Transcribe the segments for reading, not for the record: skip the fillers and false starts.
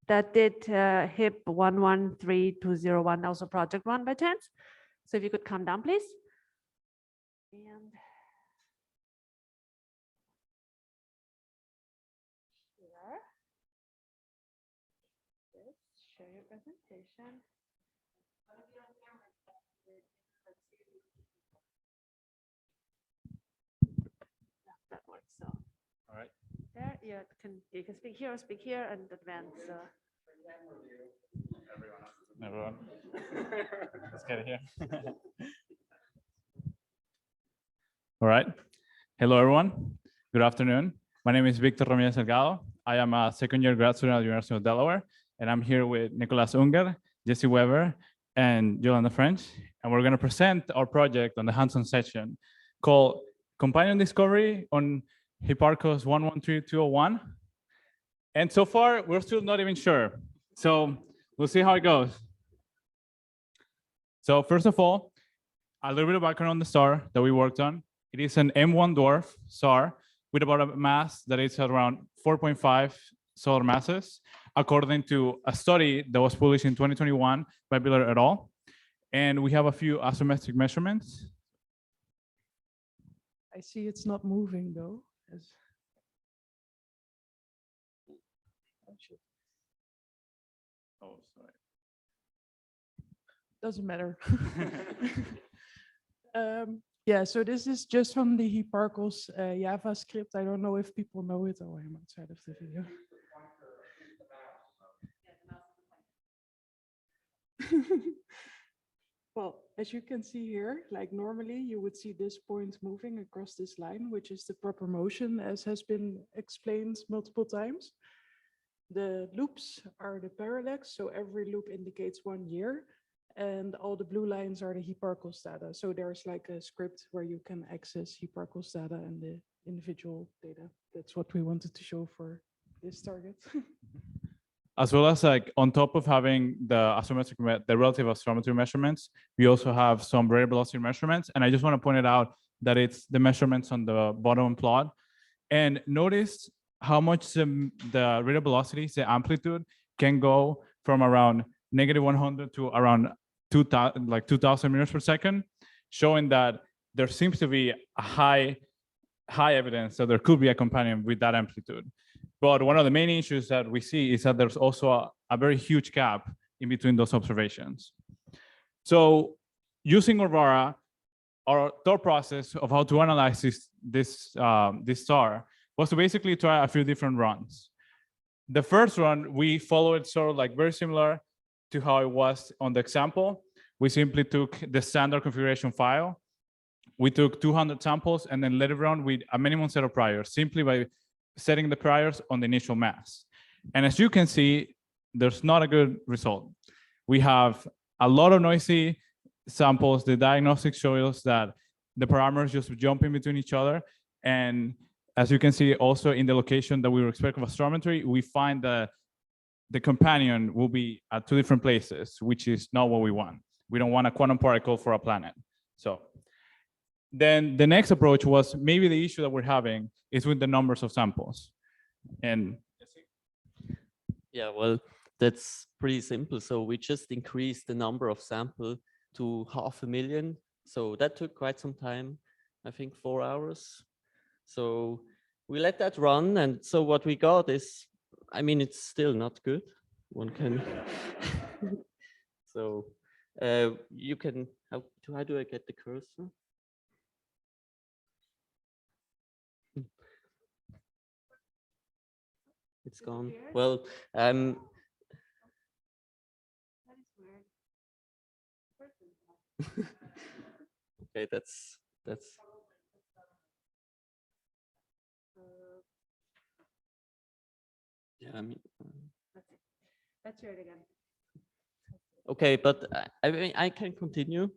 that did HIP 113201, also project one by chance? So if you could come down, please. And here, let's show your presentation. That works. So, all right. There you can speak here, and advance. Everyone. Let's get it here. All right. Hello, everyone. Good afternoon. My name is Victor Ramirez Delgado. I am a second-year grad student at the University of Delaware, and I'm here with Nicolas Unger, Jesse Weber, and Yolanda French, and we're going to present our project on the hands-on session called Companion Discovery on Hipparcos 113201. And so far, we're still not even sure. So we'll see how it goes. So first of all, a little bit of background on the star that we worked on. It is an M1 dwarf star with about a mass that is around 4.5 solar masses, according to a study that was published in 2021 by Biller et al. And we have a few astrometric measurements. I see it's not moving though. Oh, sorry. Doesn't matter. Yeah, so this is just from the Hipparcos JavaScript. I don't know if people know it. Oh, I'm outside of the video. Well, as you can see here, like normally you would see this point moving across this line, which is the proper motion, as has been explained multiple times. The loops are the parallax, so every loop indicates 1 year, and all the blue lines are the Hipparcos data. So there's like a script where you can access Hipparcos data and the individual data. That's what we wanted to show for this target. As well as like on top of having the relative astrometry measurements, we also have some rate velocity measurements. And I just want to point it out that it's the measurements on the bottom plot. And notice how much the rate of velocity, the amplitude, can go from around -100 to around 2,000 meters per second, showing that there seems to be a high evidence that there could be a companion with that amplitude. But one of the main issues that we see is that there's also a very huge gap in between those observations. So using Orbital, our thought process of how to analyze this star was to basically try a few different runs. The first run, we followed sort of like very similar to how it was on the example. We simply took the standard configuration file. We took 200 samples and then let it run with a minimum set of priors, simply by setting the priors on the initial mass. And as you can see, there's not a good result. We have a lot of noisy samples. The diagnostics show us that the parameters just jump in between each other. And as you can see also in the location that we were expecting of astrometry, we find that the companion will be at 2 different places, which is not what we want. We don't want a quantum particle for a planet. So then the next approach was maybe the issue that we're having is with the numbers of samples. And yeah, well, that's pretty simple. So we just increased the number of samples to 500,000. So that took quite some time, I think 4 hours. So we let that run. And so what we got is, I mean, it's still not good. One can. So you can, how do I get the cursor? It's gone. Well, okay, that's. Yeah, I mean. Let's hear it again. Okay, but I mean, I can continue.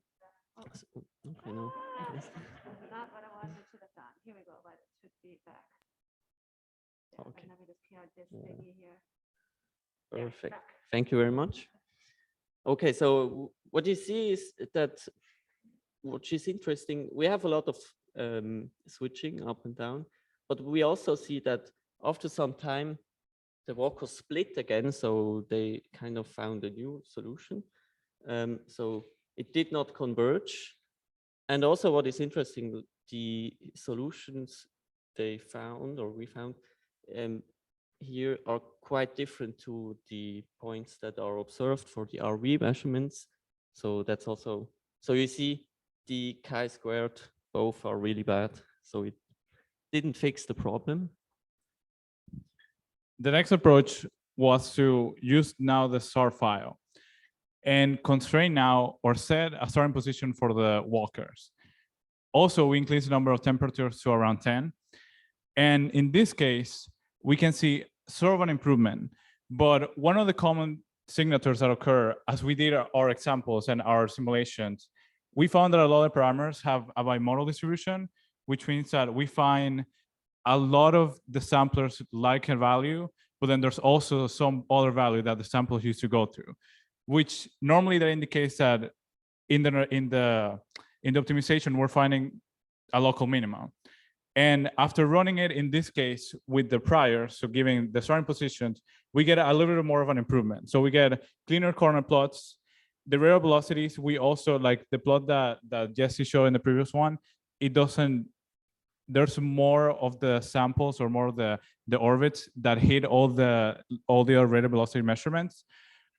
Okay, no. Not what I wanted to have done. Here we go, but it should be back. Okay. Let me just PR this thingy here. Perfect. Thank you very much. Okay, so what you see is that what is interesting, we have a lot of switching up and down, but we also see that after some time, the walkers split again, so they kind of found a new solution. So it did not converge. And also what is interesting, the solutions they found, or we found, here are quite different to the points that are observed for the RV measurements. So that's also, so you see the chi-squared, both are really bad. So it didn't fix the problem. The next approach was to use now the SAR file and constrain now or set a starting position for the walkers. Also, we increase the number of temperatures to around 10. And in this case, we can see sort of an improvement. But one of the common signatures that occur as we did our examples and our simulations, we found that a lot of parameters have a bimodal distribution, which means that we find a lot of the samplers like a value, but then there's also some other value that the samples used to go through, which normally that indicates that in the optimization, we're finding a local minimum. And after running it in this case with the prior, so giving the starting positions, we get a little bit more of an improvement. So we get cleaner corner plots. The radial velocities, we also, like the plot that Jesse showed in the previous one, it doesn't, there's more of the samples or more of the orbits that hit all the other radial velocity measurements.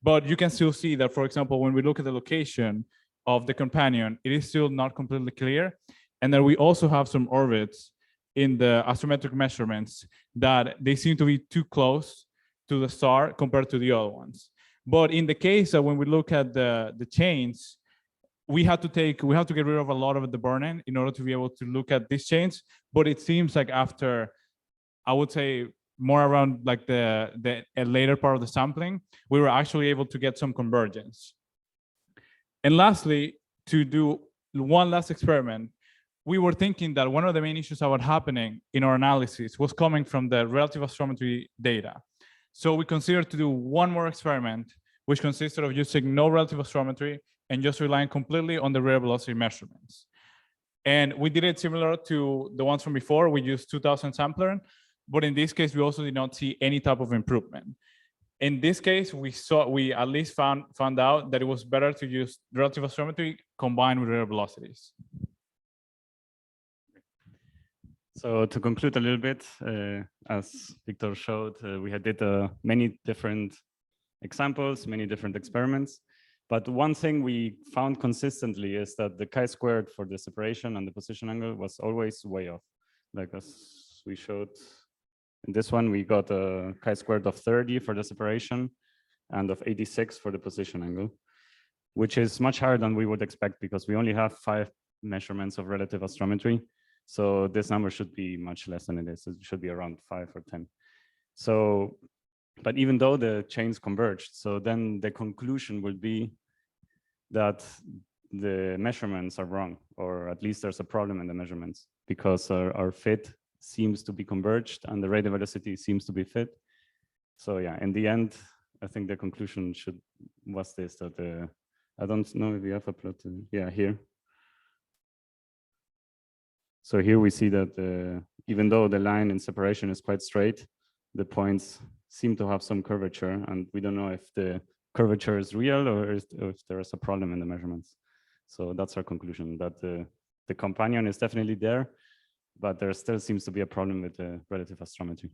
But you can still see that, for example, when we look at the location of the companion, it is still not completely clear. And then we also have some orbits in the astrometric measurements that they seem to be too close to the star compared to the other ones. But in the case that when we look at the chains, we have to get rid of a lot of the burn-in in order to be able to look at these chains. But it seems like after, I would say, more around like the later part of the sampling, we were actually able to get some convergence. And lastly, to do one last experiment, we were thinking that one of the main issues that were happening in our analysis was coming from the relative astrometry data. So we considered to do one more experiment, which consisted of using no relative astrometry and just relying completely on the radial velocity measurements. And we did it similar to the ones from before. We used 2000 sampler, but in this case, we also did not see any type of improvement. In this case, we at least found out that it was better to use relative astrometry combined with radial velocities. So to conclude a little bit, as Victor showed, we had did many different examples, many different experiments. But one thing we found consistently is that the chi-squared for the separation and the position angle was always way off. Like as we showed in this one, we got a chi-squared of 30 for the separation and of 86 for the position angle, which is much higher than we would expect because we only have 5 measurements of relative astrometry. So this number should be much less than it is. It should be around 5 or 10. So, but even though the chains converged, so then the conclusion would be that the measurements are wrong, or at least there's a problem in the measurements because our fit seems to be converged and the radial velocity seems to be fit. So yeah, in the end, I think the conclusion was this, that I don't know if you have a plot, yeah, here. So here we see that even though the line in separation is quite straight, the points seem to have some curvature, and we don't know if the curvature is real or if there is a problem in the measurements. So that's our conclusion, that the companion is definitely there, but there still seems to be a problem with the relative astrometry.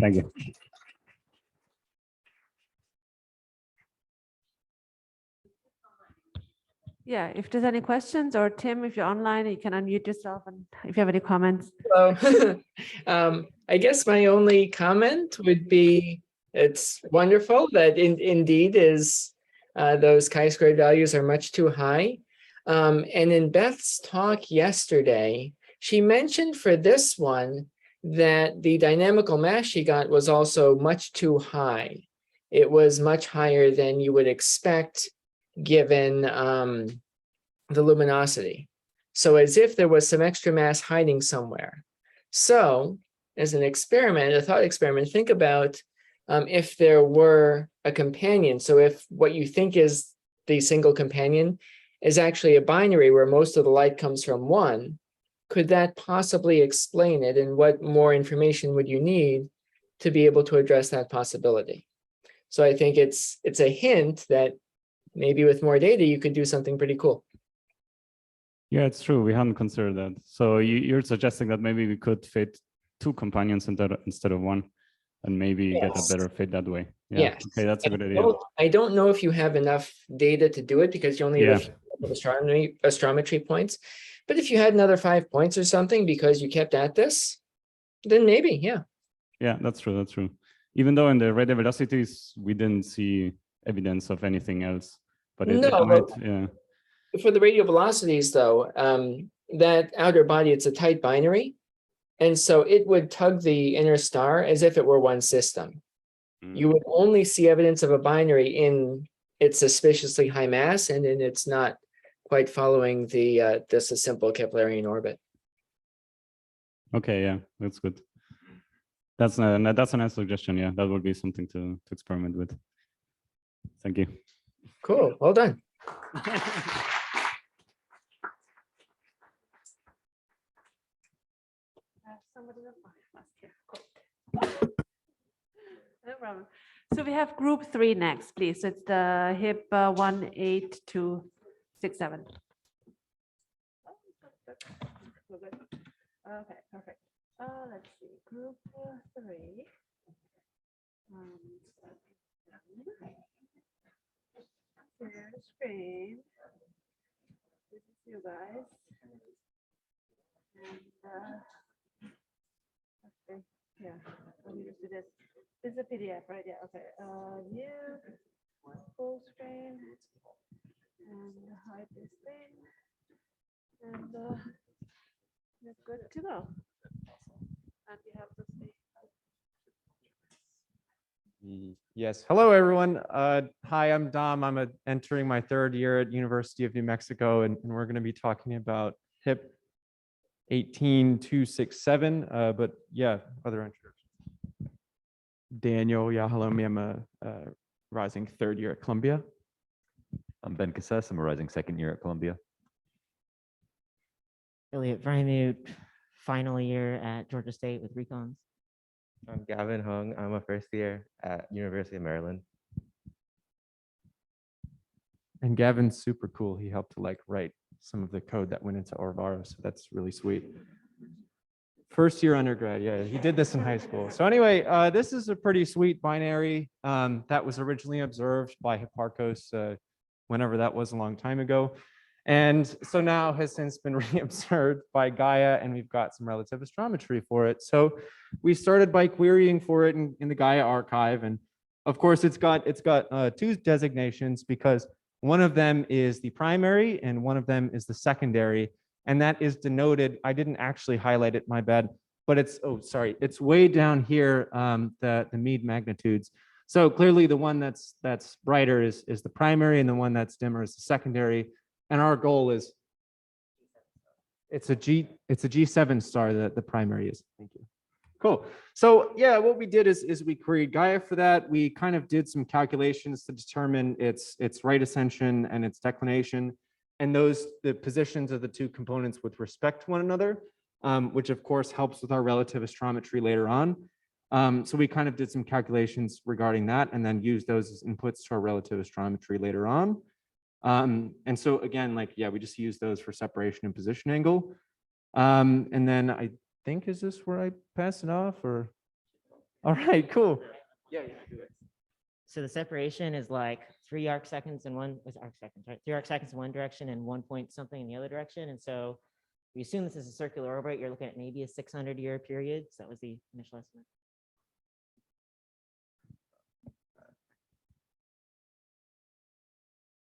Thank you. Yeah, if there's any questions, or Tim, if you're online, you can unmute yourself, and if you have any comments. Hello. I guess my only comment would be it's wonderful that indeed is those chi-squared values are much too high. And in Beth's talk yesterday, she mentioned for this one that the dynamical mass she got was also much too high. It was much higher than you would expect given the luminosity. So as if there was some extra mass hiding somewhere. So as an experiment, a thought experiment, think about if there were a companion. So if what you think is the single companion is actually a binary where most of the light comes from one, could that possibly explain it? And what more information would you need to be able to address that possibility? So I think it's a hint that maybe with more data, you could do something pretty cool. Yeah, it's true. We hadn't considered that. So you're suggesting that maybe we could fit 2 companions instead of 1, and maybe get a Yes. better fit that way. Yeah. Yes. Okay, that's a good idea. I don't know if you have enough data to do it because you only have a few astrometry points. But if you had another 5 points or something because you kept at this, then maybe, yeah. Yeah, that's true. That's true. Even though in the radial velocities, we didn't see evidence of anything else, but it No, might, yeah. For the radial velocities, though, that outer body, it's a tight binary. And so it would tug the inner star as if it were one system. You would only see evidence of a binary in its suspiciously high mass and in its not quite following the just a simple Keplerian orbit. Okay, yeah, that's good. That's a nice suggestion. Yeah, that would be something to experiment with. Thank you. Cool, well done. Somebody else? Oh, last here. Cool. No problem. So we have group 3 next, please. It's the HIP 18267. Okay, perfect. Let's see, group 3. Share the screen. This is you guys. And okay, yeah, let me just do this. This is a PDF, right? Yeah, okay. New full screen and hide this thing. And you're good to go. And you have to see. Yes. Hello, everyone. Hi, I'm Dom. I'm entering my 3rd year at University of New Mexico, and we're going to be talking about HIP 18267. But yeah, other introductions. Daniel, yeah, hello, me. I'm a rising 3rd year at Columbia. I'm Ben Cassess. I'm a rising 2nd year at Columbia. Elliot Vrymut, final year at Georgia State with Recons. I'm Gavin Hung. I'm a 1st year at University of Maryland. And Gavin's super cool. He helped to write some of the code that went into Orbital, so that's really sweet. 1st year undergrad, yeah, he did this in high school. So anyway, this is a pretty sweet binary that was originally observed by Hipparchus whenever that was a long time ago. And so now has since been reobserved by Gaia, and we've got some relative astrometry for it. So we started by querying for it in the Gaia archive. And of course, it's got 2 designations because one of them is the primary and one of them is the secondary. And that is denoted, I didn't actually highlight it, my bad, but it's, oh, sorry, it's way down here, the Meade magnitudes. So clearly the one that's brighter is the primary, and the one that's dimmer is the secondary. And our goal is, it's a G7 star that the primary is. Thank you. Cool. So yeah, what we did is we queried Gaia for that. We kind of did some calculations to determine its right ascension and its declination, and the positions of the 2 components with respect to one another, which of course helps with our relative astrometry later on. So we kind of did some calculations regarding that and then used those as inputs to our relative astrometry later on. And so again, we just use those for separation and position angle. And then I think, is this where I pass it off or? All right, cool. Yeah, do it. So the separation is like 3 arc seconds in one, with arc seconds, right? 3 arc seconds in one direction and 1 point something in the other direction. And so we assume this is a circular orbit. You're looking at maybe a 600-year period. So that was the initial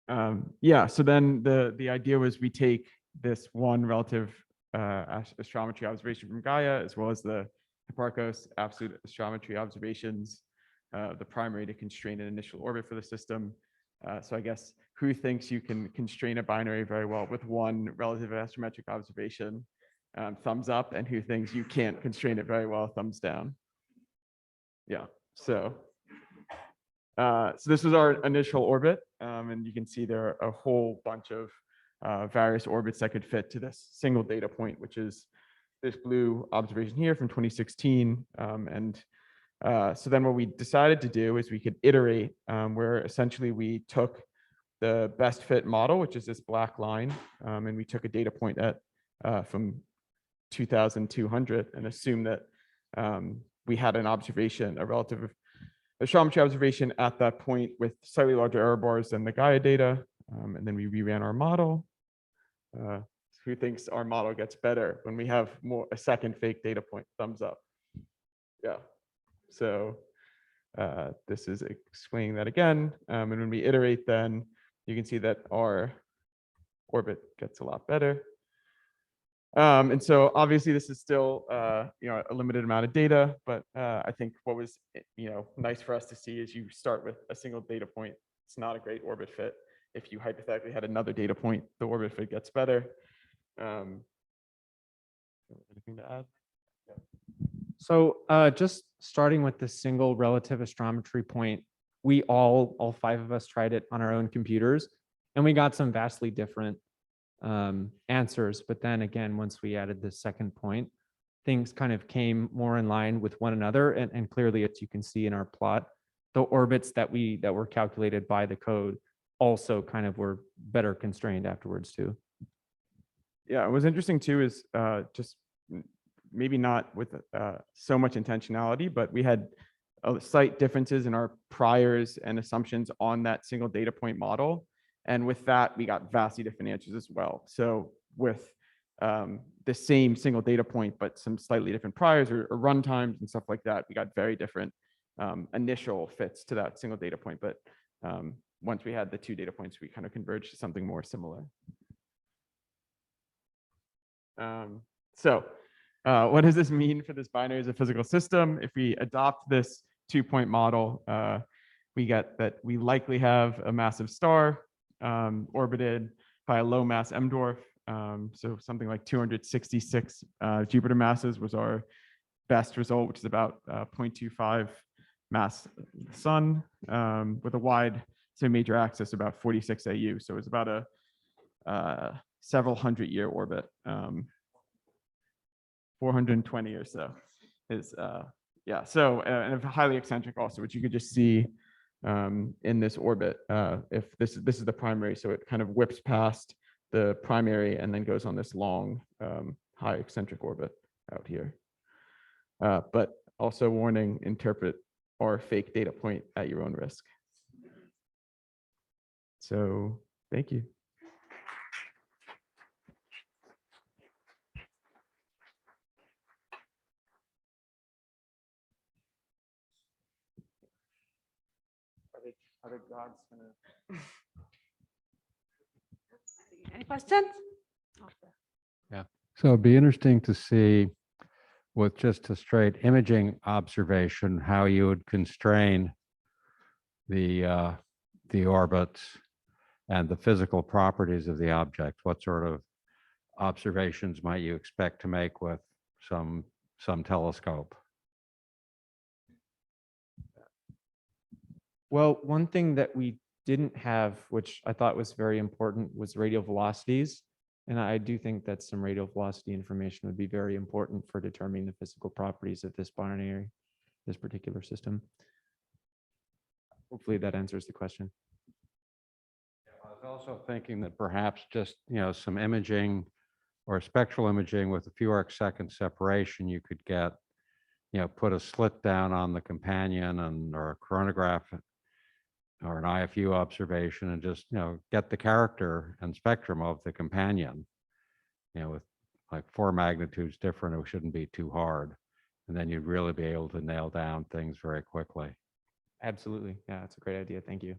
estimate. Yeah, so then the idea was we take this one relative astrometry observation from Gaia, as well as the Hipparchus absolute astrometry observations, the primary to constrain an initial orbit for the system. So I guess who thinks you can constrain a binary very well with one relative astrometric observation? Thumbs up, and who thinks you can't constrain it very well? Thumbs down. Yeah, so this was our initial orbit, and you can see there are a whole bunch of various orbits that could fit to this single data point, which is this blue observation here from 2016. So then what we decided to do is we could iterate, where essentially we took the best fit model, which is this black line, and we took a data point at from 2200 and assumed that we had an observation, a relative astrometry observation at that point with slightly larger error bars than the Gaia data. And then we reran our model. Who thinks our model gets better when we have a second fake data point? Thumbs up. Yeah. So this is explaining that again. And when we iterate, then you can see that our orbit gets a lot better. And so obviously this is still a limited amount of data, but I think what was nice for us to see is you start with a single data point. It's not a great orbit fit. If you hypothetically had another data point, the orbit fit gets better. Anything to add? So just starting with the single relative astrometry point, we all 5 of us tried it on our own computers, and we got some vastly different answers. But then again, once we added the second point, things kind of came more in line with one another. And clearly, as you can see in our plot, the orbits that were calculated by the code also kind of were better constrained afterwards too. Yeah, what was interesting too is just maybe not with so much intentionality, but we had slight differences in our priors and assumptions on that single data point model. And with that, we got vastly different answers as well. So with the same single data point, but some slightly different priors or run times and stuff like that, we got very different initial fits to that single data point. But once we had the 2 data points, we kind of converged to something more similar. What does this mean for this binary as a physical system? If we adopt this 2-point model, we get that we likely have a massive star orbited by a low mass M dwarf. So something like 266 Jupiter masses was our best result, which is about 0.25 mass of the sun, with a wide major axis about 46 AU. So it's about a several 100-year orbit. 420 or so is yeah. So and highly eccentric also, which you could just see in this orbit. If this is the primary, so it kind of whips past the primary and then goes on this long high eccentric orbit out here. But also warning: interpret our fake data point at your own risk. So thank you. Are the gods gonna... Any questions? So it'd be interesting to see with just a straight imaging observation, how you would constrain the orbits and the physical properties of the object. What sort of observations might you expect to make with some telescope? Well, one thing that we didn't have, which I thought was very important, was radial velocities. And I do think that some radial velocity information would be very important for determining the physical properties of this binary, this particular system. Hopefully that answers the question. I was also thinking that perhaps just, some imaging or spectral imaging with a few arc-second separation, you could get, put a slit down on the companion or a coronagraph or an IFU observation and just, get the character and spectrum of the companion, with like 4 magnitudes different, it shouldn't be too hard. And then you'd really be able to nail down things very quickly. Absolutely. Yeah, that's a great idea. Thank you.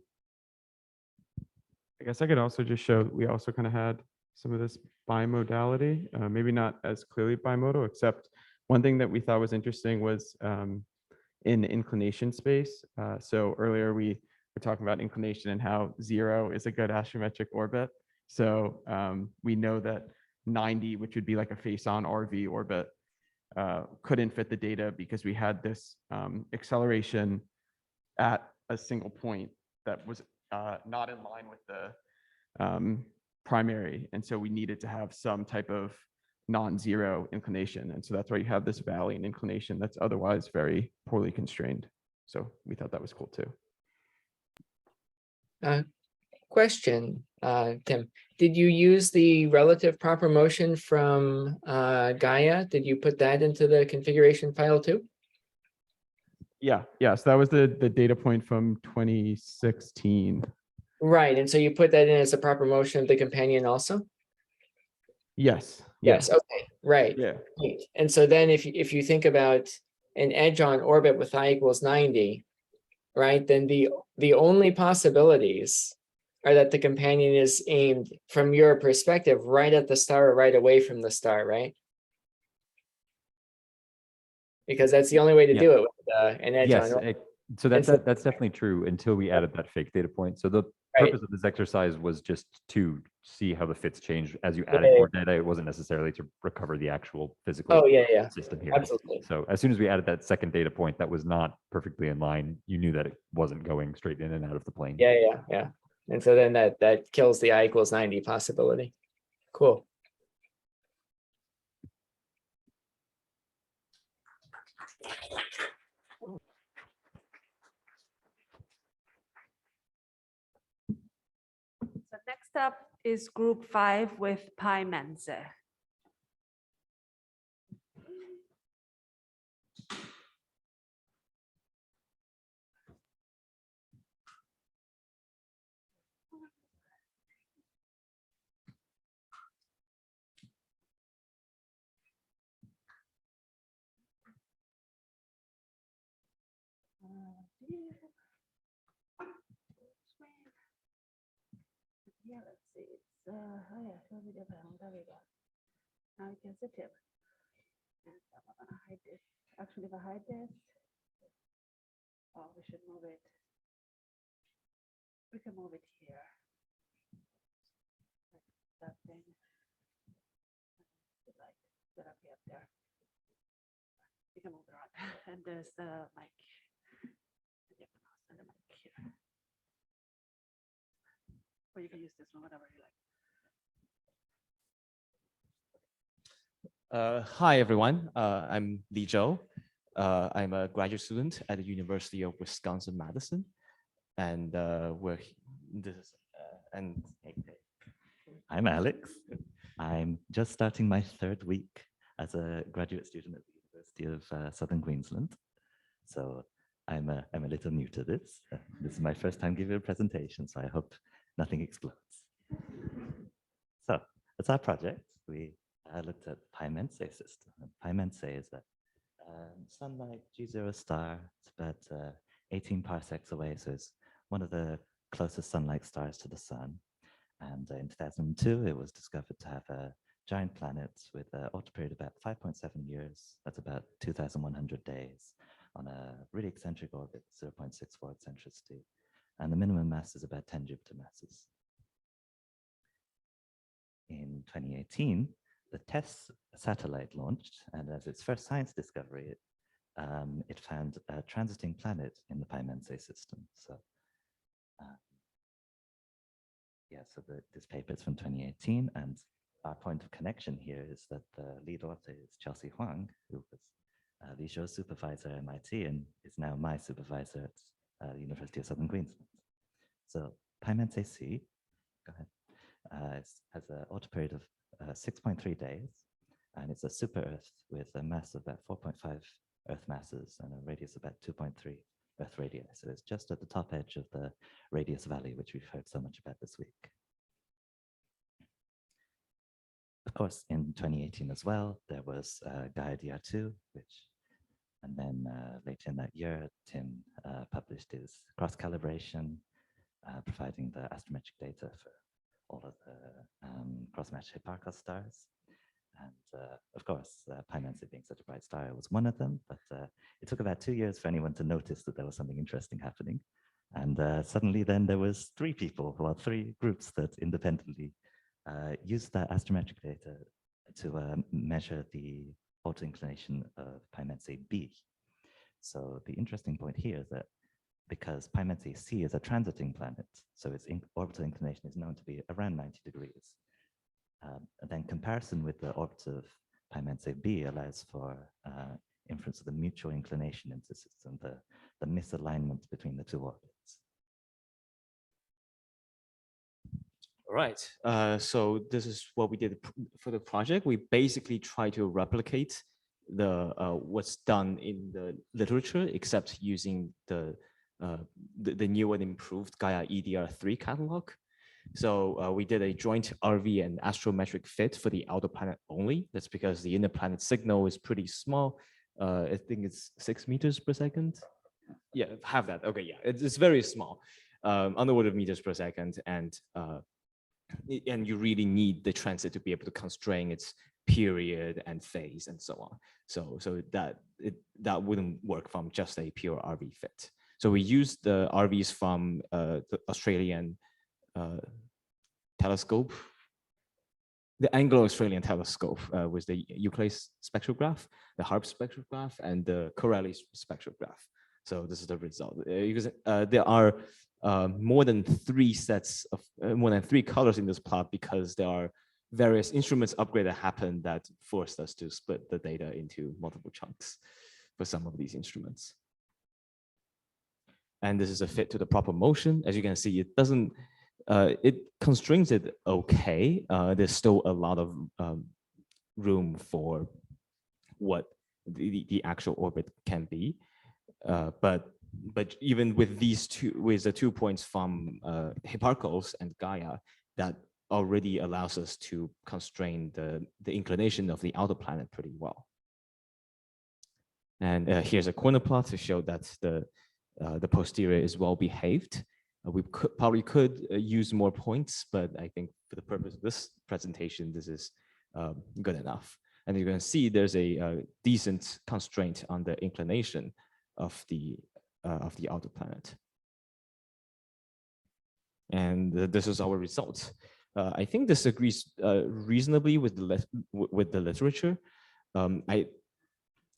I guess I could also just show, we also kind of had some of this bimodality, maybe not as clearly bimodal, except one thing that we thought was interesting was in inclination space. So earlier we were talking about inclination and how 0 is a good astrometric orbit. So we know that 90, which would be like a face-on RV orbit, couldn't fit the data because we had this acceleration at a single point that was not in line with the primary. And so we needed to have some type of non-zero inclination. And so that's why you have this valley and inclination that's otherwise very poorly constrained. So we thought that was cool too. Question, Tim, did you use the relative proper motion from Gaia? Did you put that into the configuration file too? Yeah, yeah. So that was the data point from 2016. Right, and so you put that in as a proper motion of the companion also? Yes. Yes, okay, right. Yeah. Right. And so then if you think about an edge on orbit with I equals 90, right, then the only possibilities are that the companion is aimed from your perspective right at the star or right away from the star, right? Because that's the only way to Yeah. do it with an edge Yes, on orbit. so that's so- that's definitely true until we added that fake data point. So the Right. purpose of this exercise was just to see how the fits change as you Yeah, added yeah, more data. It wasn't necessarily to recover the actual physical Oh, yeah, system here. absolutely. So as soon as we added that second data point that was not perfectly in line, you knew that it wasn't going straight in and out of the plane. Yeah. And so then that kills the I equals 90 possibility. Cool. So next up is group 5 with pi mensa. Yeah, let's see. It's oh yeah, show me the panel. There we go. Now you can see tip. And I'm gonna hide this. Actually, if I hide this, oh, we should move it. We can move it here. Like that thing. The light that up here, up there. You can move it around. And there's the mic. And the mic here. Or you can use this one, whatever you like. Hi, everyone. I'm Li Zhou. I'm a graduate student at the University of Wisconsin-Madison. And I'm Alex. I'm just starting my third week as a graduate student at the University of Southern Queensland. So I'm a little new to this. This is my first time giving a presentation, so I hope nothing explodes. So that's our project. We looked at Pi Mensae system. Pi Mensae is a sunlight G0 star. It's about 18 parsecs away, so it's one of the closest sun-like stars to the sun. And in 2002, it was discovered to have a giant planet with an orbit period of about 5.7 years. That's about 2,100 days on a really eccentric orbit, 0.64 eccentricity. And the minimum mass is about 10 Jupiter masses. In 2018, the TESS satellite launched, and as its first science discovery, it found a transiting planet in the Pi Mensae system. So, this paper is from 2018, and our point of connection here is that the lead author is Chelsea Huang, who was Li Zhou's supervisor at MIT and is now my supervisor at the University of Southern Queensland. So Pi Mensae C, go ahead. Has an orbit period of 6.3 days, and it's a super Earth with a mass of about 4.5 Earth masses and a radius of about 2.3 Earth radii. So it's just at the top edge of the radius valley, which we've heard so much about this week. Of course, in 2018 as well, there was Gaia DR2, and then later in that year, Tim published his cross-calibration, providing the astrometric data for all of the cross-matched Hipparcos stars. And of course, Pi Mensae being such a bright star was one of them, but it took about 2 years for anyone to notice that there was something interesting happening. And suddenly then there was three groups that independently used that astrometric data to measure the auto inclination of Pi Mensae B. So the interesting point here is that because Pymancy C is a transiting planet, so its orbital inclination is known to be around 90 degrees. And then comparison with the orbit of Pymancy B allows for inference of the mutual inclination into the system, the misalignment between the two orbits. All right, so this is what we did for the project. We basically try to replicate the what's done in the literature, except using the new and improved Gaia EDR3 catalog. So we did a joint RV and astrometric fit for the outer planet only. That's because the inner planet signal is pretty small. I think it's 6 meters per second. Yeah, have that. Okay, yeah, it's very small, on the order of meters per second, and you really need the transit to be able to constrain its period and phase and so on. So that wouldn't work from just a pure RV fit. So we used the RVs from the Australian telescope, the Anglo-Australian telescope with the Euclid spectrograph, the HARP spectrograph, and the Corelli spectrograph. So this is the result. Because there are more than 3 sets of more than 3 colors in this plot, because there are various instruments upgrade that happened that forced us to split the data into multiple chunks for some of these instruments. And this is a fit to the proper motion. As you can see, it doesn't, it constrains it okay. There's still a lot of room for what the actual orbit can be. But even with these with the 2 points from Hipparcos and Gaia, that already allows us to constrain the inclination of the outer planet pretty well. And here's a corner plot to show that the posterior is well behaved. We probably could use more points, but I think for the purpose of this presentation, this is good enough. And you're going to see there's a decent constraint on the inclination of the outer planet. And this is our result. I think this agrees reasonably with the literature.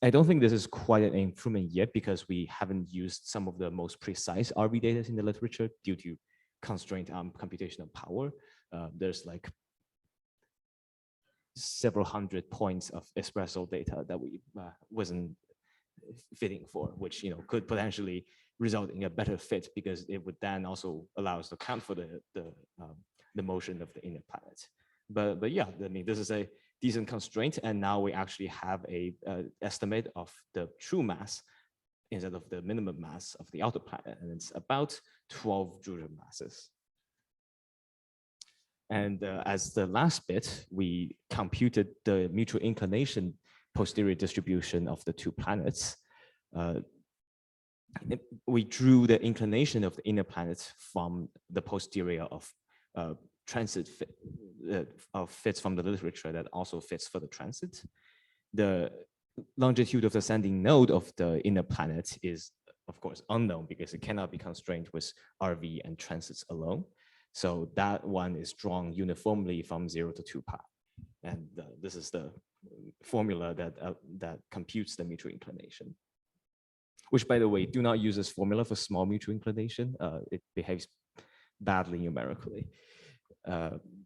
I don't think this is quite an improvement yet, because we haven't used some of the most precise RV data in the literature due to constraint on computational power. There's like several hundred points of espresso data that we wasn't fitting for, which could potentially result in a better fit, because it would then also allow us to account for the motion of the inner planet. But yeah, I mean, this is a decent constraint, and now we actually have a estimate of the true mass instead of the minimum mass of the outer planet, and it's about 12 joule masses. And as the last bit, we computed the mutual inclination posterior distribution of the 2 planets. We drew the inclination of the inner planets from the posterior of transit fits from the literature that also fits for the transit. The longitude of the ascending node of the inner planet is, of course, unknown, because it cannot be constrained with RV and transits alone. So that one is drawn uniformly from 0 to 2 pi. And this is the formula that computes the mutual inclination. Which, by the way, do not use this formula for small mutual inclination. It behaves badly numerically.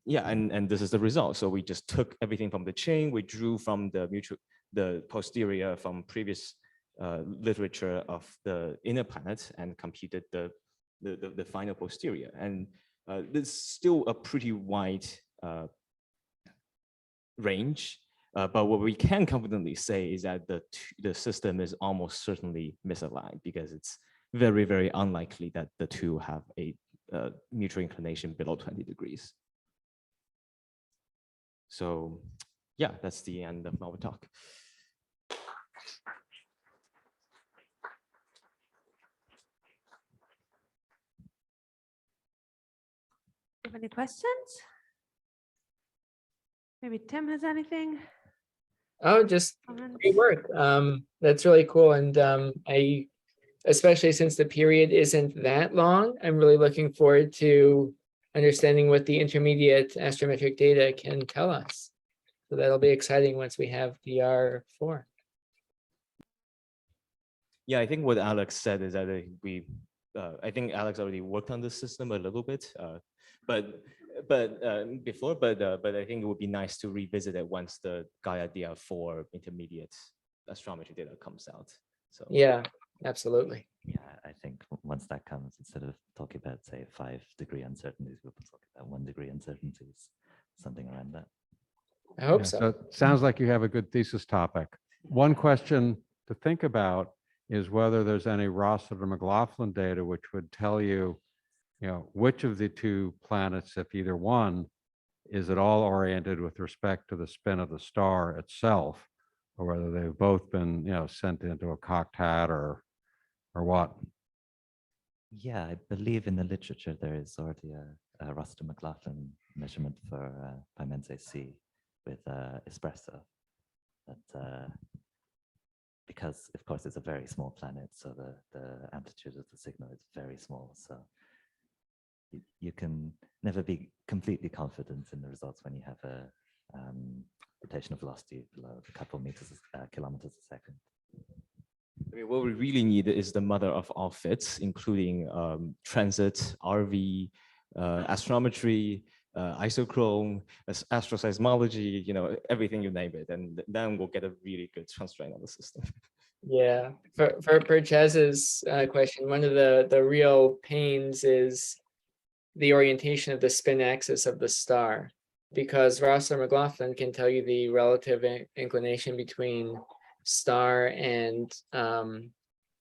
Yeah, and this is the result. So we just took everything from the chain. We drew from the posterior from previous literature of the inner planet and computed the final posterior. And there's still a pretty wide range. But what we can confidently say is that the system is almost certainly misaligned, because it's very, very unlikely that the 2 have a mutual inclination below 20 degrees. So yeah, that's the end of our talk. Have any questions? Maybe Tim has anything? Oh, just Comments? great work. That's really cool. And especially since the period isn't that long, I'm really looking forward to understanding what the intermediate astrometric data can tell us. So that'll be exciting once we have DR4. Yeah, I think what Alex said is that we I think Alex already worked on this system a little bit, before, but I think it would be nice to revisit it once the Gaia DR4 intermediate astrometry data comes out. So Yeah, absolutely. Yeah, I think once that comes, instead of talking about, say, 5-degree uncertainties, we'll talk about 1-degree uncertainties, something around that. I hope Yeah, so. it sounds like you have a good thesis topic. One question to think about is whether there's any Rossiter McLaughlin data which would tell you, which of the two planets, if either one, is at all oriented with respect to the spin of the star itself, or whether they've both been, sent into a cocked hat or what. Yeah, I believe in the literature there is already a Rossiter McLaughlin measurement for Pymense C with espresso. But because, of course, it's a very small planet, so the amplitude of the signal is very small. So you can never be completely confident in the results when you have a rotational velocity below a couple meters, kilometers a second. I mean, what we really need is the mother of all fits, including transit, RV, astrometry, isochrone, astroseismology, everything you name it, and then we'll get a really good constraint on the system. Yeah, for Chaz's question, one of the real pains is the orientation of the spin axis of the star, because Rossiter McLaughlin can tell you the relative inclination between star and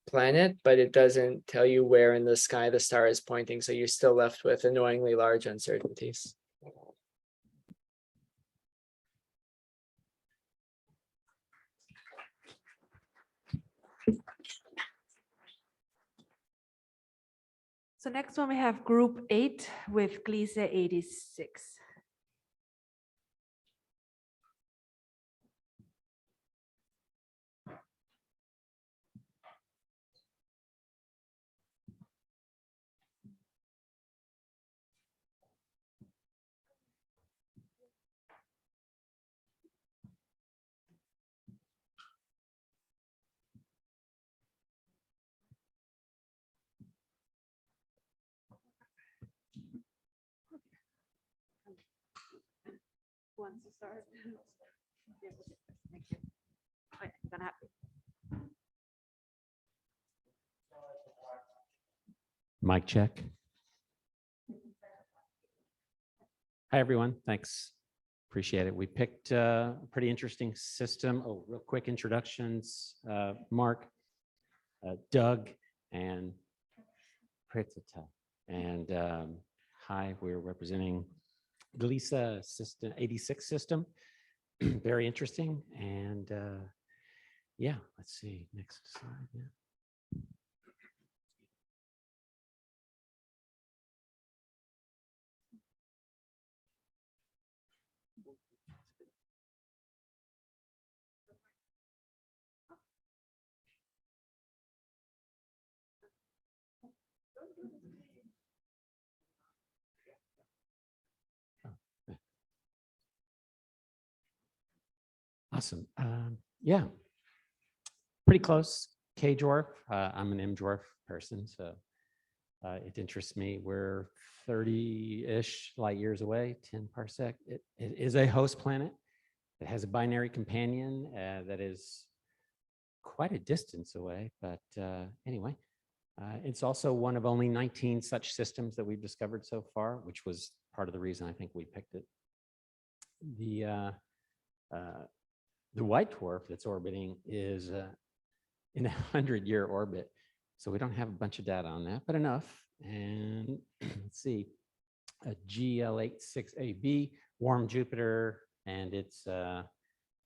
planet, but it doesn't tell you where in the sky the star is pointing, so you're still left with annoyingly large uncertainties. So next one we have group 8 with Gliese 86. Who wants to start? Yeah, okay, thank you. Oh, yeah, you're gonna have to. Mic check. Hi, everyone. Thanks. Appreciate it. We picked a pretty interesting system. Oh, real quick introductions. Mark, Doug, and Pritita. And hi, we're representing Gliese system 86 system. Very interesting. And yeah, let's see. Next slide. Yeah. Awesome. Yeah, pretty close. K-dwarf. I'm an M-dwarf person, so it interests me. We're 30-ish light years away, 10 parsec. It is a host planet. It has a binary companion that is quite a distance away, but anyway, it's also one of only 19 such systems that we've discovered so far, which was part of the reason I think we picked it. The white dwarf that's orbiting is in a 100-year orbit. So we don't have a bunch of data on that, but enough. And let's see, a GL86AB, warm Jupiter, and it's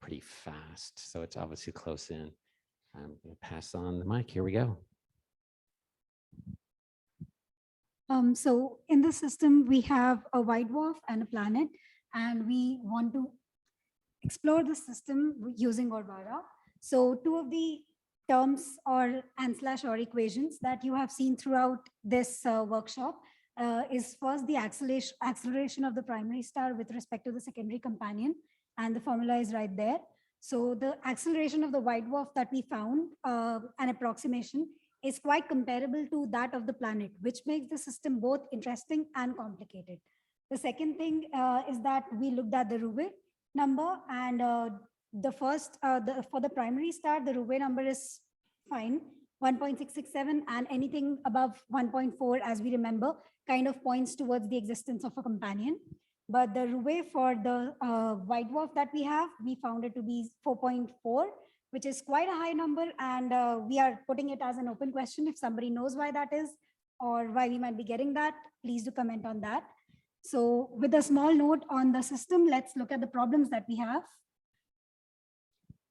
pretty fast. So it's obviously close in. I'm going to pass on the mic. Here we go. So in the system, we have a white dwarf and a planet, and we want to explore the system using Orbital. So two of the terms or equations that you have seen throughout this workshop is first the acceleration of the primary star with respect to the secondary companion, and the formula is right there. So the acceleration of the white dwarf that we found, an approximation, is quite comparable to that of the planet, which makes the system both interesting and complicated. The second thing is that we looked at the Rouvet number, and for the primary star, the Rouvet number is fine, 1.667, and anything above 1.4, as we remember, kind of points towards the existence of a companion. But the Rouvet for the white dwarf that we have, we found it to be 4.4, which is quite a high number, and we are putting it as an open question. If somebody knows why that is or why we might be getting that, please do comment on that. So with a small note on the system, let's look at the problems that we have.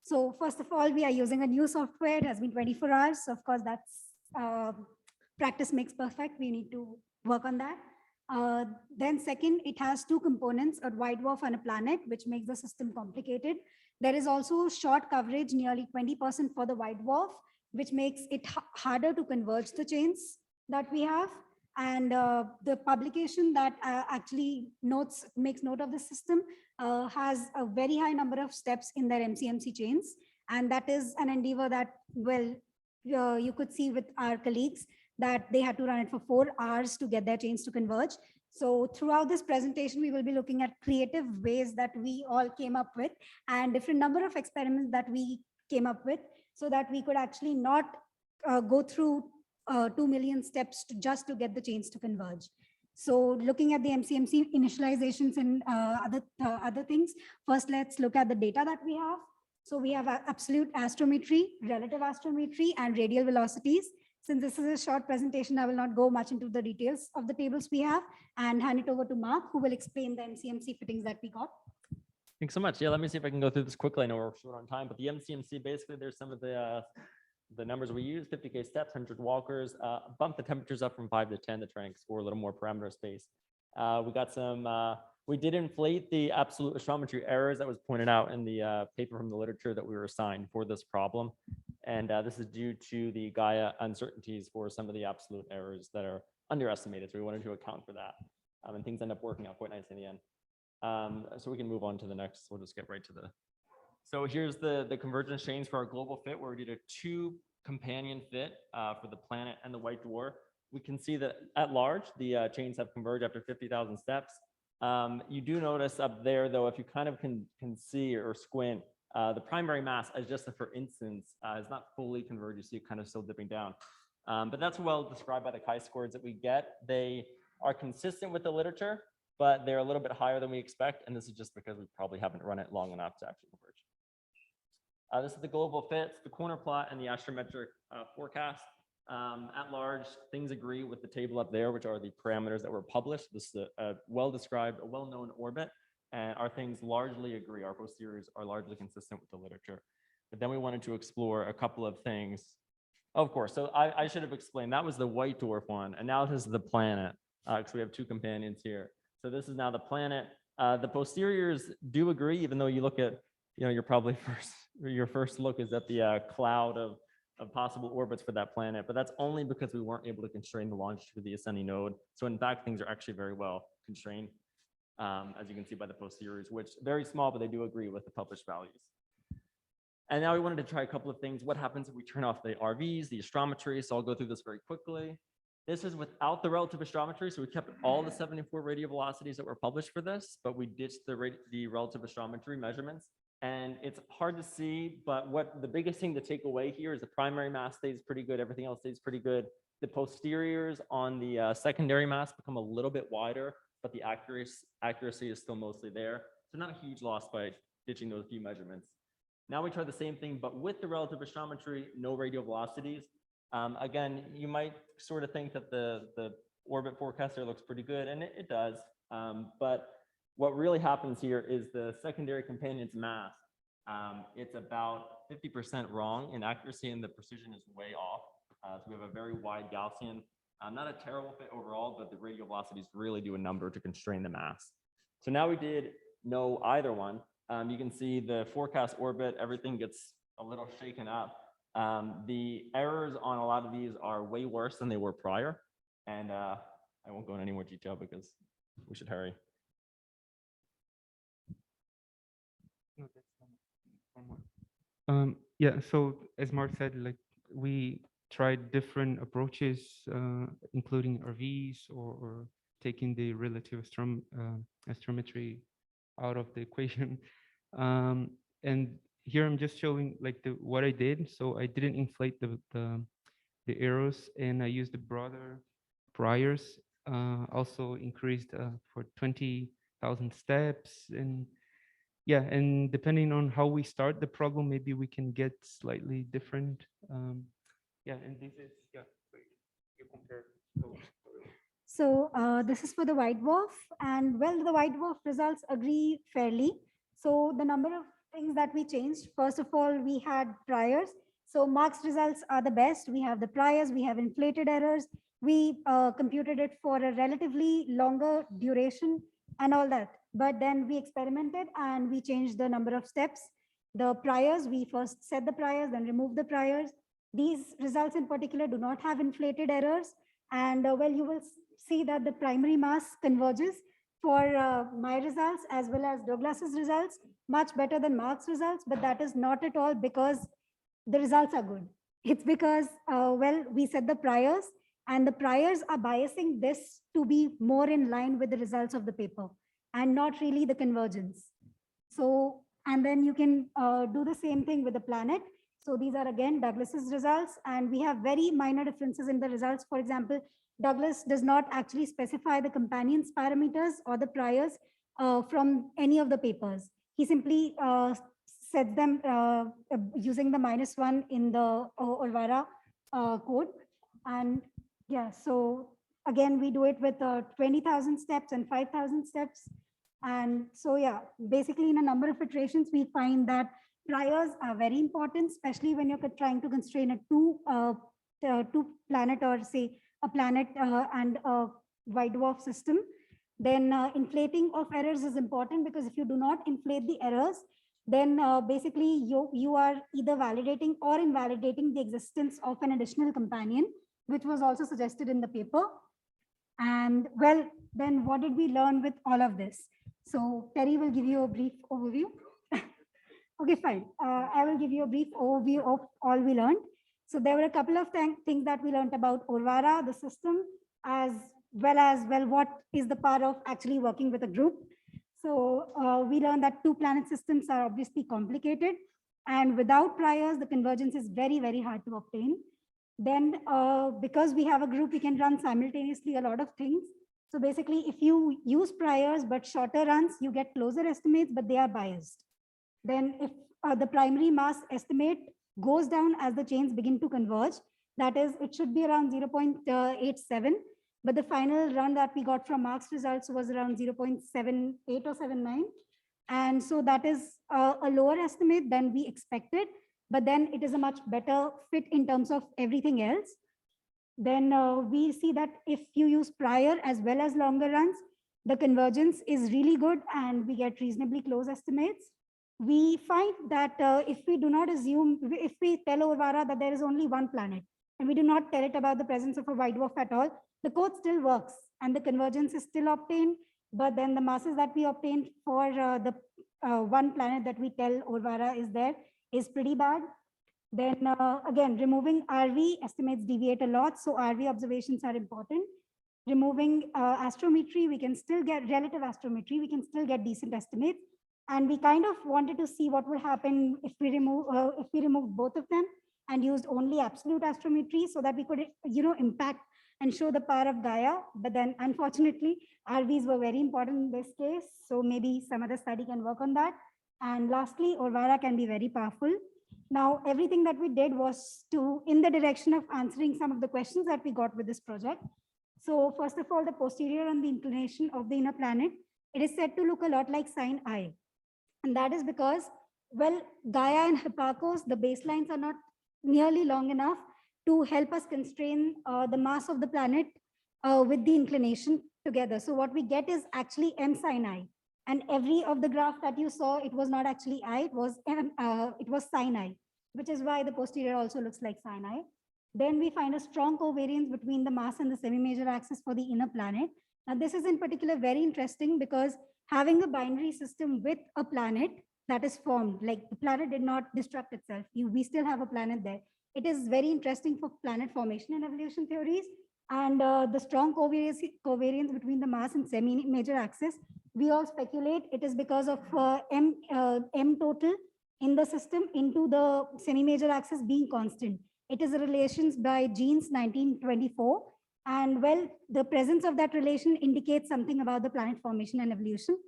So first of all, we are using a new software. It has been 24 hours. So of course, that's practice makes perfect. We need to work on that. Then second, it has two components, a white dwarf and a planet, which makes the system complicated. There is also short coverage, nearly 20% for the white dwarf, which makes it harder to converge the chains that we have. And the publication that actually makes note of the system has a very high number of steps in their MCMC chains. And that is an endeavor that, well, you could see with our colleagues that they had to run it for 4 hours to get their chains to converge. So throughout this presentation, we will be looking at creative ways that we all came up with and different number of experiments that we came up with so that we could actually not go through 2 million steps just to get the chains to converge. So looking at the MCMC initializations and other things, first let's look at the data that we have. So we have absolute astrometry, relative astrometry, and radial velocities. Since this is a short presentation, I will not go much into the details of the tables we have and hand it over to Mark, who will explain the MCMC fittings that we got. Thanks so much. Yeah, let me see if I can go through this quickly. I know we're short on time, but the MCMC, basically, there's some of the numbers we use, 50K steps, 100 walkers, bump the temperatures up from 5 to 10 to try and explore a little more parameter space. We got some, we did inflate the absolute astrometry errors that was pointed out in the paper from the literature that we were assigned for this problem. And this is due to the Gaia uncertainties for some of the absolute errors that are underestimated. So we wanted to account for that. And things end up working out quite nice in the end. So we can move on to the next. We'll just get right to the. So here's the convergence chains for our global fit, where we did a 2 companion fit for the planet and the white dwarf. We can see that at large, the chains have converged after 50,000 steps. You do notice up there, though, if you kind of can see or squint, the primary mass, as just for instance, is not fully converged. You see it kind of still dipping down. But that's well described by the chi-scores that we get. They are consistent with the literature, but they're a little bit higher than we expect. And this is just because we probably haven't run it long enough to actually converge. This is the global fits, the corner plot, and the astrometric forecast. At large, things agree with the table up there, which are the parameters that were published. This is a well-described, a well-known orbit. And our things largely agree. Our posteriors are largely consistent with the literature. But then we wanted to explore a couple of things. Of course, so I should have explained, that was the white dwarf one. And now this is the planet, because we have 2 companions here. So this is now the planet. The posteriors do agree, even though you look at, you're probably your first look is at the cloud of possible orbits for that planet. But that's only because we weren't able to constrain the longitude of the ascending node. So in fact, things are actually very well constrained. As you can see by the posteriors, which very small, but they do agree with the published values. And now we wanted to try a couple of things. What happens if we turn off the RVs, the astrometry? So I'll go through this very quickly. This is without the relative astrometry. So we kept all the 74 radial velocities that were published for this, but we ditched the relative astrometry measurements. And it's hard to see, but what the biggest thing to take away here is the primary mass stays pretty good. Everything else stays pretty good. The posteriors on the secondary mass become a little bit wider, but the accuracy is still mostly there. So not a huge loss by ditching those few measurements. Now we try the same thing, but with the relative astrometry, no radial velocities. Again, you might sort of think that the orbit forecaster looks pretty good, and it does. But what really happens here is the secondary companion's mass. It's about 50% wrong in accuracy, and the precision is way off. So we have a very wide Gaussian. Not a terrible fit overall, but the radial velocities really do a number to constrain the mass. So now we did know either one. You can see the forecast orbit, everything gets a little shaken up. The errors on a lot of these are way worse than they were prior. And I won't go into any more detail because we should hurry. Yeah, so as Mark said, like we tried different approaches, including RVs or taking the relative astrometry out of the equation. And here I'm just showing like what I did. So I didn't inflate the arrows, and I used the broader priors. Also increased for 20,000 steps, and yeah, and depending on how we start the problem, maybe we can get slightly different. Yeah, and this is you compare. So this is for the white dwarf, and well, the white dwarf results agree fairly. So the number of things that we changed, first of all, we had priors. So Mark's results are the best. We have the priors, we have inflated errors. We computed it for a relatively longer duration and all that. But then we experimented and we changed the number of steps. The priors, we first set the priors, then removed the priors. These results in particular do not have inflated errors. And well, you will see that the primary mass converges for my results as well as Douglas's results, much better than Mark's results, but that is not at all because the results are good. It's because, well, we set the priors, and the priors are biasing this to be more in line with the results of the paper and not really the convergence. So, and then you can do the same thing with the planet. So these are again Douglas's results, and we have very minor differences in the results. For example, Douglas does not actually specify the companions parameters or the priors from any of the papers. He simply sets them using the -1 in the Orvara code. And yeah, so again, we do it with 20,000 steps and 5,000 steps. And so yeah, basically in a number of iterations, we find that priors are very important, especially when you're trying to constrain a two planet, or say a planet and a white dwarf system. Then inflating of errors is important, because if you do not inflate the errors, then basically you are either validating or invalidating the existence of an additional companion, which was also suggested in the paper. And well, then what did we learn with all of this? So Terry will give you a brief overview. Okay, fine. I will give you a brief overview of all we learned. So there were a couple of things that we learned about Orvara, the system, as well, what is the part of actually working with a group. So we learned that two planet systems are obviously complicated, and without priors, the convergence is very, very hard to obtain. Then because we have a group, we can run simultaneously a lot of things. So basically, if you use priors but shorter runs, you get closer estimates, but they are biased. Then if the primary mass estimate goes down as the chains begin to converge, that is, it should be around 0.87, but the final run that we got from Mark's results was around 0.78 or 79. And so that is a lower estimate than we expected, but then it is a much better fit in terms of everything else. Then we see that if you use prior as well as longer runs, the convergence is really good and we get reasonably close estimates. We find that if we do not assume, if we tell Orvara that there is only one planet, and we do not tell it about the presence of a white dwarf at all, the code still works and the convergence is still obtained, but then the masses that we obtained for the one planet that we tell Orvara is there is pretty bad. Then again, removing RV estimates deviate a lot, so RV observations are important. Removing astrometry, we can still get relative astrometry, we can still get decent estimates. And we kind of wanted to see what would happen if we remove both of them and used only absolute astrometry, so that we could, impact and show the power of Gaia. But then unfortunately, RVs were very important in this case. So maybe some other study can work on that. And lastly, Orvara can be very powerful. Now, everything that we did was in the direction of answering some of the questions that we got with this project. So first of all, the posterior and the inclination of the inner planet, it is said to look a lot like sine I. And that is because, well, Gaia and Hipparcos, the baselines are not nearly long enough to help us constrain the mass of the planet with the inclination together. So what we get is actually m sine I. And every of the graph that you saw, it was not actually I, it was sine I, which is why the posterior also looks like sine I. Then we find a strong covariance between the mass and the semi-major axis for the inner planet. Now, this is in particular very interesting because having a binary system with a planet that is formed, like the planet did not destruct itself. We still have a planet there. It is very interesting for planet formation and evolution theories. And the strong covariance between the mass and semi-major axis, we all speculate it is because of M total in the system into the semi-major axis being constant. It is a relations by Jeans 1924. And well, the presence of that relation indicates something about the planet formation and evolution.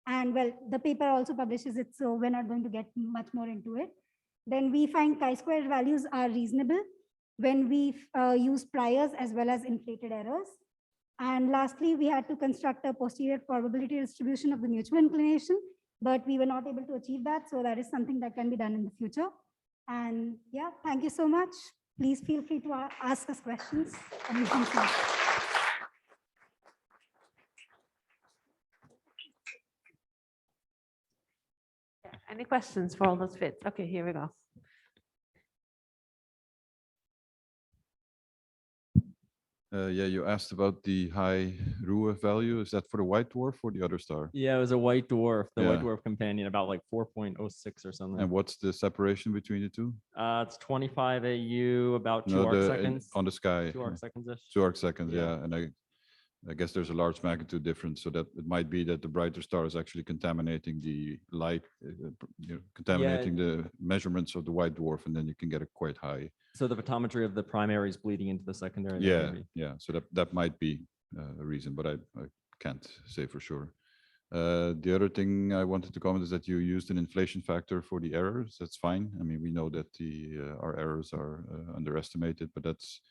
And well, the paper also publishes it, so we're not going to get much more into it. Then we find chi-square values are reasonable when we use priors as well as inflated errors. And lastly, we had to construct a posterior probability distribution of the mutual inclination, but we were not able to achieve that. So that is something that can be done in the future. And yeah, thank you so much. Please feel free to ask us questions. Any questions for all those fits? Okay, here we go. Yeah, you asked about the high Ruhe value. Is that for the white dwarf or the other star? Yeah, it was a white dwarf, the white Yeah. dwarf companion, about like 4.06 or something. And what's the separation between the two? It's 25 AU, about 2 arc seconds. On the sky. 2 arc seconds-ish. 2 arc seconds, Yeah. yeah. And I guess there's a large magnitude difference, so that it might be that the brighter star is actually contaminating the light, contaminating the measurements of the white dwarf, and then you can get it quite high. So the photometry of the primary is bleeding into the secondary. that Yeah, maybe. yeah. So that might be a reason, but I can't say for sure. The other thing I wanted to comment is that you used an inflation factor for the errors. That's fine. I mean, we know that our errors are underestimated, but that's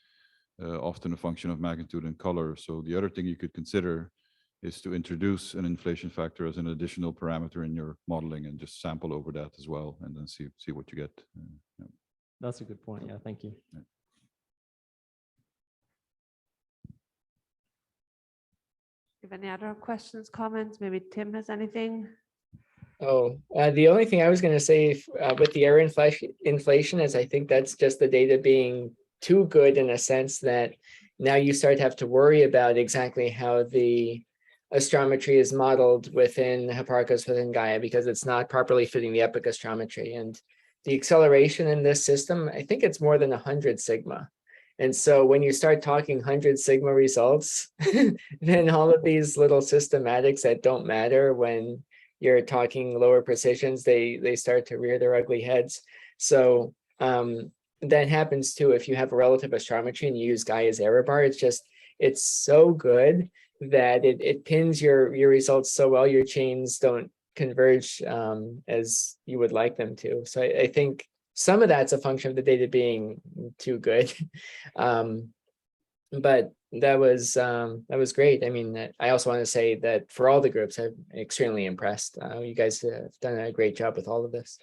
often a function of magnitude and color. So the other thing you could consider is to introduce an inflation factor as an additional parameter in your modeling and just sample over that as well, and then see what you get. Yeah. That's a good point. Yeah, thank you. Yeah. If any other questions, comments, maybe Tim has anything? Oh, the only thing I was going to say with the error inflation is I think that's just the data being too good in a sense that now you start to have to worry about exactly how the astrometry is modeled within Hipparchus, within Gaia, because it's not properly fitting the epoch astrometry. And the acceleration in this system, I think it's more than 100 sigma. And so when you start talking 100 sigma results, then all of these little systematics that don't matter when you're talking lower precisions, they start to rear their ugly heads. So that happens too if you have a relative astrometry and you use Gaia's error bar. It's so good that it pins your results so well, your chains don't converge as you would like them to. So I think some of that's a function of the data being too good. But that was great. I mean, I also want to say that for all the groups, I'm extremely impressed. You guys have done a great job with all of this.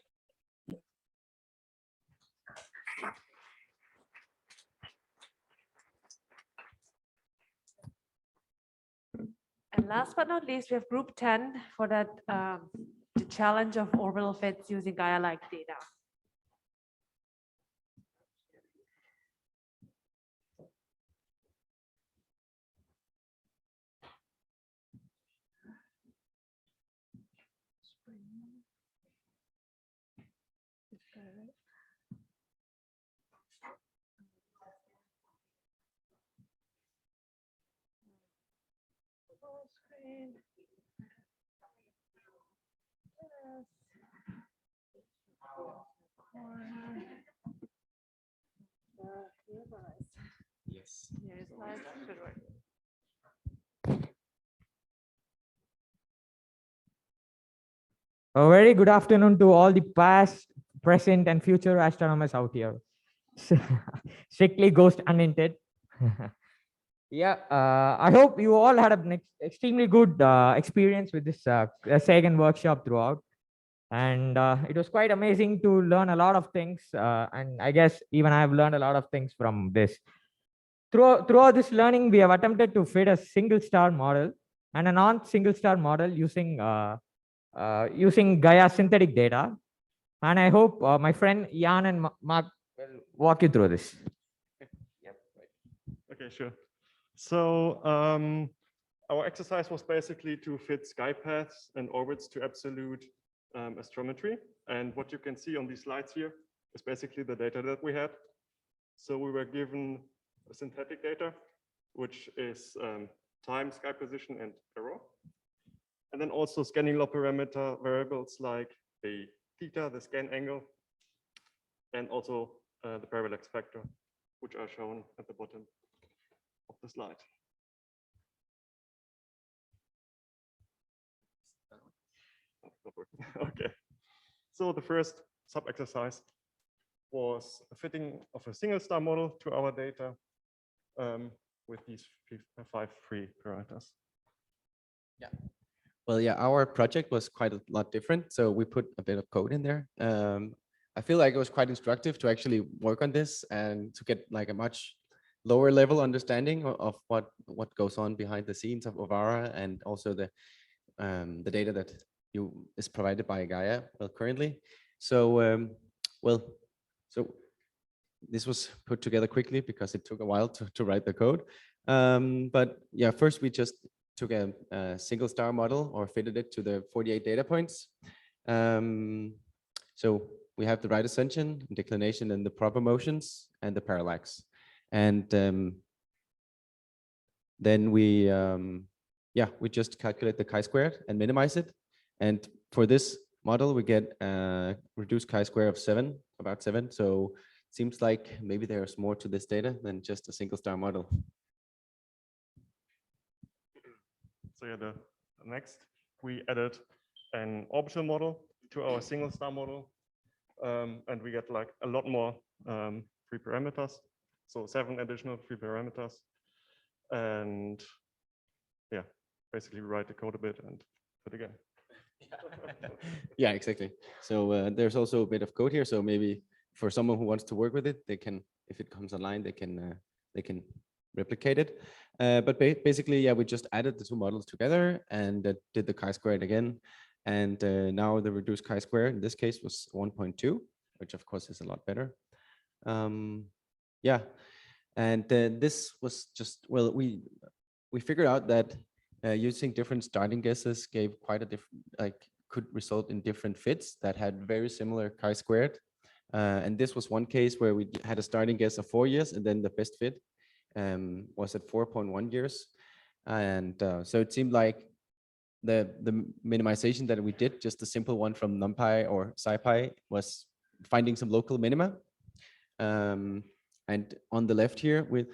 And last but not least, we have group 10 for that the challenge of orbital fits using Gaia-like data. Full screen. Yes. Corner. Here it was. Yes. Here it was. Should work. A very good afternoon to all the past, present, and future astronomers out here. Strictly ghost unhinted. Yeah, I hope you all had an extremely good experience with this Sagan workshop throughout. And it was quite amazing to learn a lot of things. And I guess even I have learned a lot of things from this. Throughout this learning, we have attempted to fit a single star model and a non-single star model using Gaia synthetic data. And I hope my friend Jan and Mark will walk you through this. Okay, sure. So our exercise was basically to fit sky paths and orbits to absolute astrometry. And what you can see on these slides here is basically the data that we had. So we were given synthetic data, which is time, sky position, and error. And then also scanning law parameter variables like the theta, the scan angle, and also the parallax factor, which are shown at the bottom of the slide. Okay. So the first sub-exercise was a fitting of a single star model to our data with these five free parameters. Yeah. Well, yeah, our project was quite a lot different. So we put a bit of code in there. I feel like it was quite instructive to actually work on this and to get like a much lower level understanding of what goes on behind the scenes of Ovara, and also the data that is provided by Gaia currently. So so this was put together quickly because it took a while to write the code. But yeah, first we just took a single star model or fitted it to the 48 data points. So we have the right ascension, declination, and the proper motions, and the parallax. And then we just calculate the chi-squared and minimize it. And for this model, we get a reduced chi-square of about 7. So it seems like maybe there's more to this data than just a single star model. So yeah, the next, we added an orbital model to our single star model. And we get like a lot more free parameters. So 7 additional free parameters. And yeah, basically write the code a bit and do it again. Yeah, exactly. So there's also a bit of code here. So maybe for someone who wants to work with it, they can, if it comes online, they can replicate it. But basically, yeah, we just added the two models together and did the chi-squared again. And now the reduced chi-square in this case was 1.2, which of course is a lot better. Yeah, and this was just, well, we figured out that using different starting guesses gave quite a different, could result in different fits that had very similar chi-squared. And this was one case where we had a starting guess of 4 years, and then the best fit was at 4.1 years. And so it seemed like the minimization that we did, just a simple one from NumPy or SciPy, was finding some local minima. And on the left here, we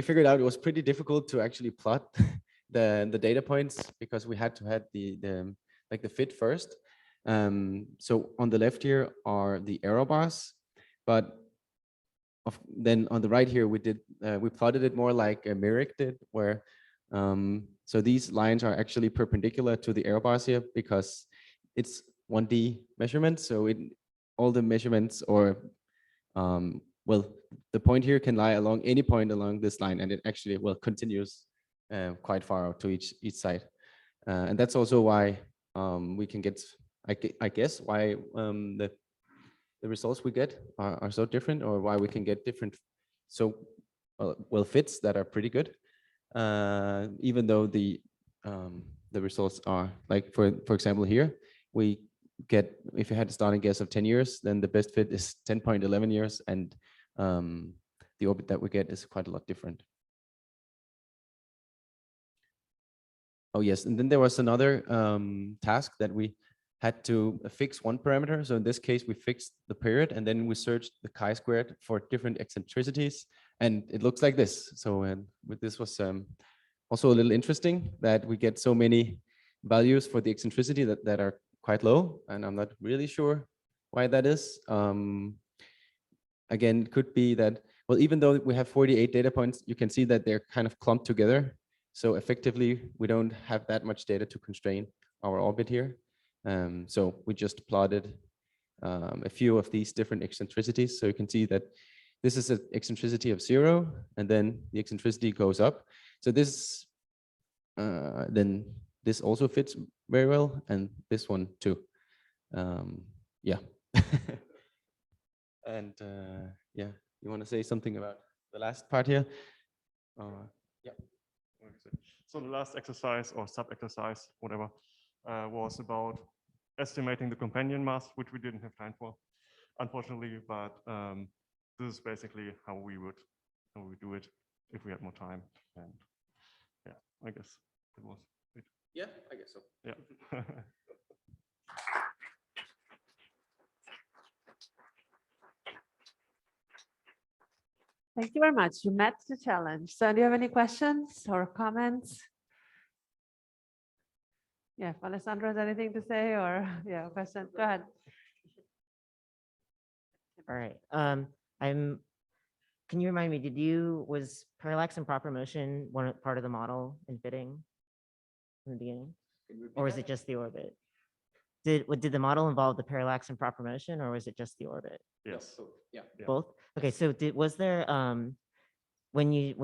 figured out it was pretty difficult to actually plot the data points because we had to have the fit first. So on the left here are the error bars, but then on the right here we plotted it more like Merrick did, where so these lines are actually perpendicular to the error bars here because it's 1D measurements. So all the measurements, or the point here can lie along any point along this line, and it actually continues quite far out to each side. And that's also why we can get, I guess, why the results we get are so different, or why we can get different fits that are pretty good, even though the results are like, for example, here we get, if you had a starting guess of 10 years, then the best fit is 10.11 years, and the orbit that we get is quite a lot different. Oh yes, and then there was another task that we had to fix one parameter. So in this case, we fixed the period, and then we searched the chi-squared for different eccentricities, and it looks like this. So this was also a little interesting that we get so many values for the eccentricity that are quite low, and I'm not really sure why that is. Again, it could be that, well, even though we have 48 data points, you can see that they're kind of clumped together. So effectively, we don't have that much data to constrain our orbit here. So we just plotted a few of these different eccentricities. So you can see that this is an eccentricity of 0, and then the eccentricity goes up. So this, then this also fits very well, and this one too. Yeah. And yeah, you want to say something about the last part here? Yeah. So the last exercise or sub-exercise, whatever, was about estimating the companion mass, which we didn't have time for. unfortunately, but this is basically how we do it if we had more time. And yeah, I guess it was it. Yeah, I guess so. Yeah. Thank you very much. You met the challenge. So do you have any questions or comments? Yeah, if Alessandro has anything to say or yeah, question, go ahead. All right. Can you remind me, was parallax and proper motion part of the model in fitting in the beginning? Or is it just the orbit? Did the model involve the parallax and proper motion, or was it just the orbit? Yes. Yeah. Both? Okay, so was there, when you,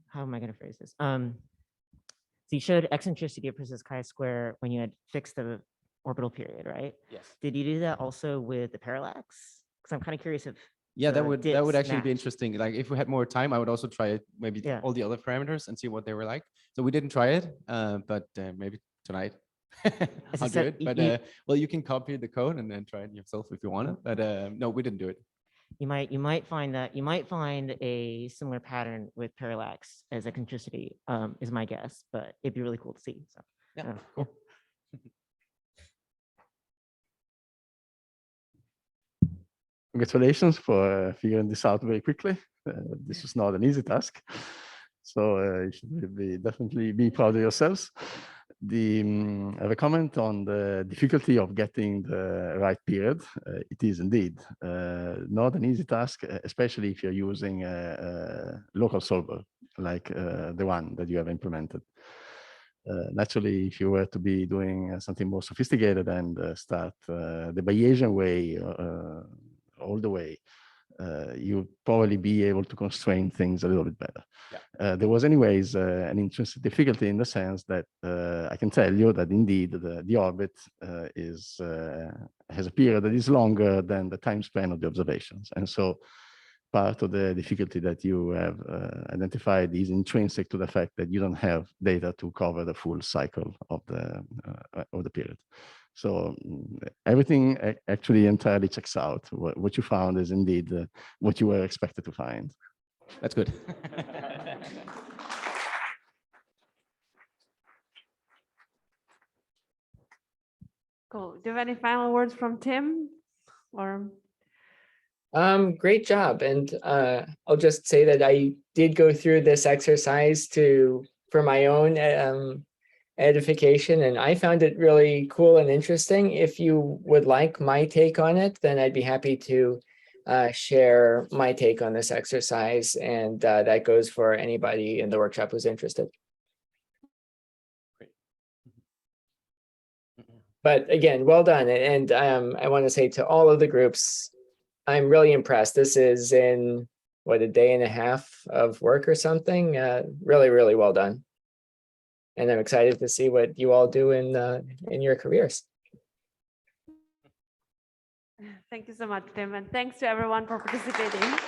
how am I gonna phrase this? So you showed eccentricity versus chi-square when you had fixed the orbital period, right? Yes. Did you do that also with the parallax? Because I'm kind of curious if Yeah, that the would dips actually be match. interesting. Like if we had more time, I would also try it, maybe Yeah. all the other parameters and see what they were like. So we didn't try it, but maybe tonight I'll do it. But well, you can copy the code and then try it yourself if you want it. But no, we didn't do it. You might find a similar pattern with parallax as eccentricity, is my guess, but it'd be really cool to see. So yeah, cool. Congratulations for figuring this out very quickly. This is not an easy task. So you should definitely be proud of yourselves. I have a comment on the difficulty of getting the right period. It is indeed not an easy task, especially if you're using a local solver like the one that you have implemented. Naturally, if you were to be doing something more sophisticated and start the Bayesian way all the way, you'd probably be able to constrain things a little bit better. Yeah. There was anyways an intrinsic difficulty in the sense that I can tell you that indeed the orbit has a period that is longer than the time span of the observations. And so part of the difficulty that you have identified is intrinsic to the fact that you don't have data to cover the full cycle of the period. So everything actually entirely checks out. What you found is indeed what you were expected to find. That's good. Cool. Do you have any final words from Tim or? Great job. And I'll just say that I did go through this exercise for my own edification, and I found it really cool and interesting. If you would like my take on it, then I'd be happy to share my take on this exercise, and that goes for anybody in the workshop who's interested. But again, well done. And I want to say to all of the groups, I'm really impressed. This is in what, a day and a half of work or something. Really, really well done. And I'm excited to see what you all do in your careers. Thank you so much, Tim. And thanks to everyone for participating.